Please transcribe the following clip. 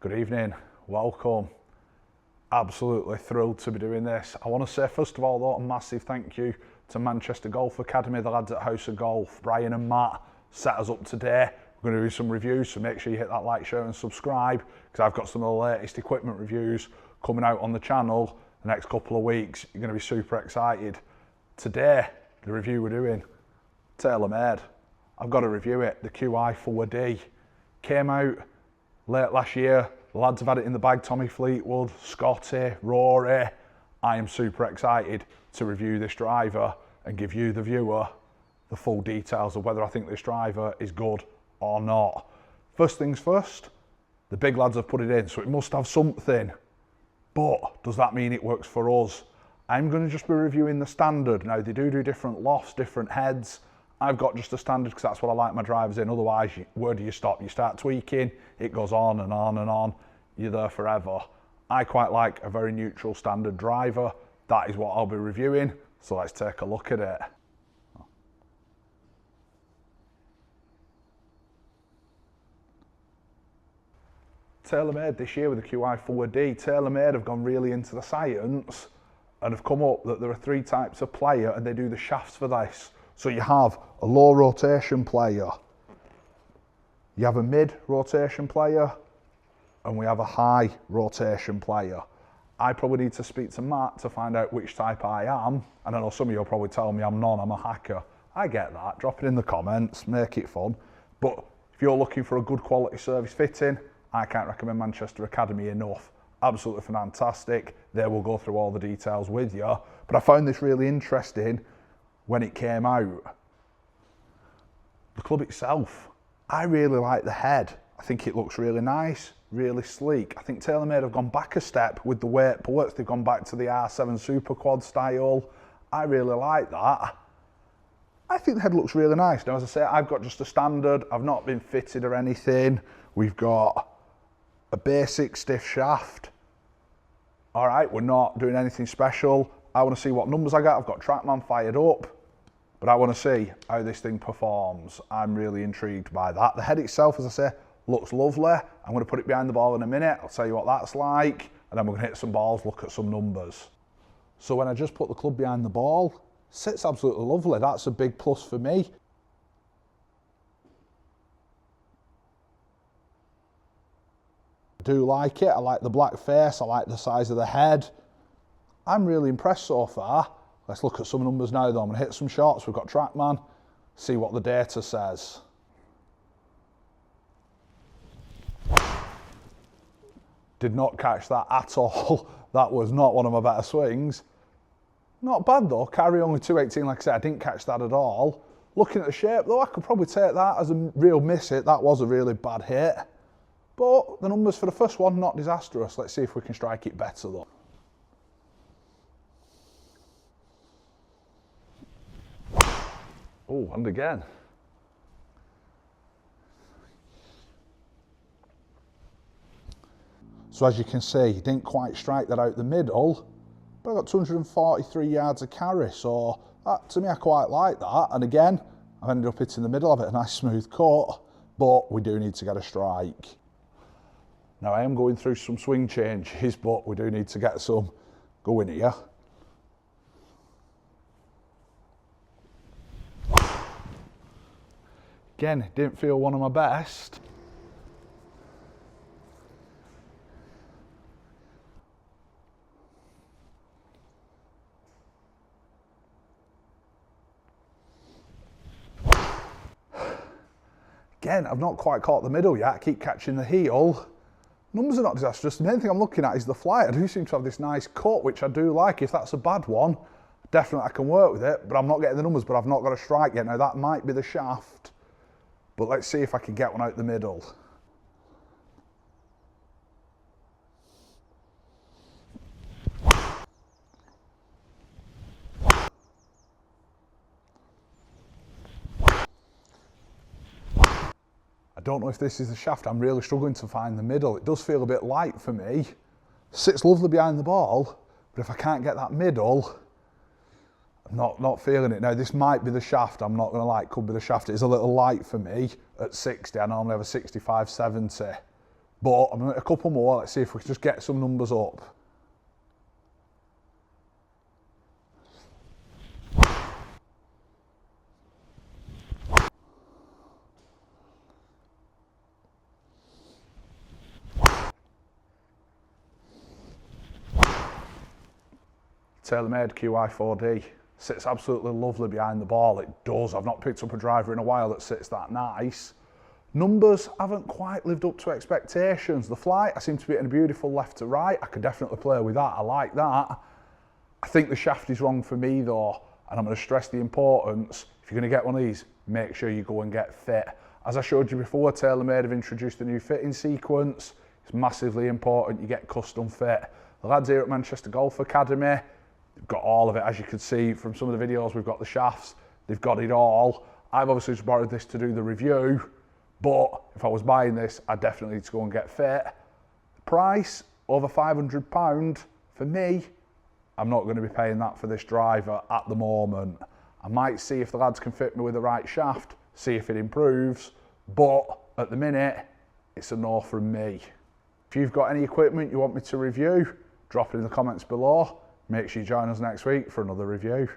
Good evening, welcome. Absolutely thrilled to be doing this. I want to say first of all though, a massive thank you to Manchester Golf Academy, the lads at House of Golf. Brian and Matt set us up today. We're going to do some reviews, so make sure you hit that like, share and subscribe, because I've got some of the latest equipment reviews coming out on the channel the next couple of weeks. You're going to be super excited. Today, the review we're doing, TaylorMade. I've got to review it, the QiD 4QiD. Came out late last year. The lads have had it in the bag, Tommy Fleetwood, Scotty, Rory. I am super excited to review this driver and give you, the viewer, the full details of whether I think this driver is good or not. First things first, the big lads have put it in, so it must have something. But does that mean it works for us? I'm going to just be reviewing the standard. Now, they do different lofts, different heads. I've got just a standard because that's what I like my drivers in. Otherwise, where do you stop? You start tweaking, it goes on and on and on. You're there forever. I quite like a very neutral standard driver. That is what I'll be reviewing. So let's take a look at it. TaylorMade this year with the QiD 4QiD. TaylorMade have gone really into the science and have come up that there are three types of player and they do the shafts for this. So you have a low rotation player, you have a mid rotation player, and we have a high rotation player. I probably need to speak to Matt to find out which type I am, and I know some of you will probably tell me I'm none, I'm a hacker. I get that, drop it in the comments, make it fun. But if you're looking for a good quality service fitting, I can't recommend Manchester Academy enough. Absolutely fantastic. They will go through all the details with you. But I found this really interesting when it came out. The club itself, I really like the head. I think it looks really nice, really sleek. I think TaylorMade have gone back a step with the weight ports. They've gone back to the R7 Super Quad style. I really like that. I think the head looks really nice. Now, as I say, I've got just a standard. I've not been fitted or anything. We've got a basic stiff shaft. All right, we're not doing anything special. I want to see what numbers I got. I've got TrackMan fired up, but I want to see how this thing performs. I'm really intrigued by that. The head itself, as I say, looks lovely. I'm going to put it behind the ball in a minute. I'll tell you what that's like, and then we're going to hit some balls, look at some numbers. So when I just put the club behind the ball, sits absolutely lovely. That's a big plus for me. I do like it. I like the black face. I like the size of the head. I'm really impressed so far. Let's look at some numbers now though. I'm going to hit some shots. We've got TrackMan. See what the data says. Did not catch that at all. That was not one of my better swings. Not bad though. Carry only 218, like I said. I didn't catch that at all. Looking at the shape though, I could probably take that as a real miss hit. That was a really bad hit. But the numbers for the first one, not disastrous. Let's see if we can strike it better though. Oh, and again. So as you can see, didn't quite strike that out the middle, but I got 243 yards of carry. So that, to me, I quite like that. And again, I've ended up hitting the middle of it, a nice smooth cut, but we do need to get a strike. Now I am going through some swing changes, but we do need to get some going here. Again, didn't feel one of my best. Again, I've not quite caught the middle yet. I keep catching the heel. Numbers are not disastrous. The main thing I'm looking at is the flight. I do seem to have this nice cut, which I do like. If that's a bad one, definitely I can work with it, but I'm not getting the numbers, but I've not got a strike yet. Now that might be the shaft, but let's see if I can get one out the middle. I don't know if this is the shaft. I'm really struggling to find the middle. It does feel a bit light for me. Sits lovely behind the ball, but if I can't get that middle, I'm not feeling it. Now, this might be the shaft. I'm not going to lie, it could be the shaft. It's a little light for me at 60. I normally have a 65, 70. But I'm going to a couple more. Let's see if we can just get some numbers up. TaylorMade Qi4D sits absolutely lovely behind the ball. It does. I've not picked up a driver in a while that sits that nice. Numbers haven't quite lived up to expectations. The flight, I seem to be getting a beautiful left to right. I could definitely play with that. I like that. I think the shaft is wrong for me though, and I'm going to stress the importance. If you're going to get one of these, make sure you go and get fit. As I showed you before, TaylorMade have introduced a new fitting sequence. It's massively important you get custom fit. The lads here at Manchester Golf Academy, they've got all of it. As you can see from some of the videos, we've got the shafts, they've got it all. I've obviously just borrowed this to do the review, but if I was buying this, I'd definitely need to go and get fit. Price, over £500. For me, I'm not going to be paying that for this driver at the moment. I might see if the lads can fit me with the right shaft, see if it improves, but at the minute, it's a no from me. If you've got any equipment you want me to review, drop it in the comments below. Make sure you join us next week for another review.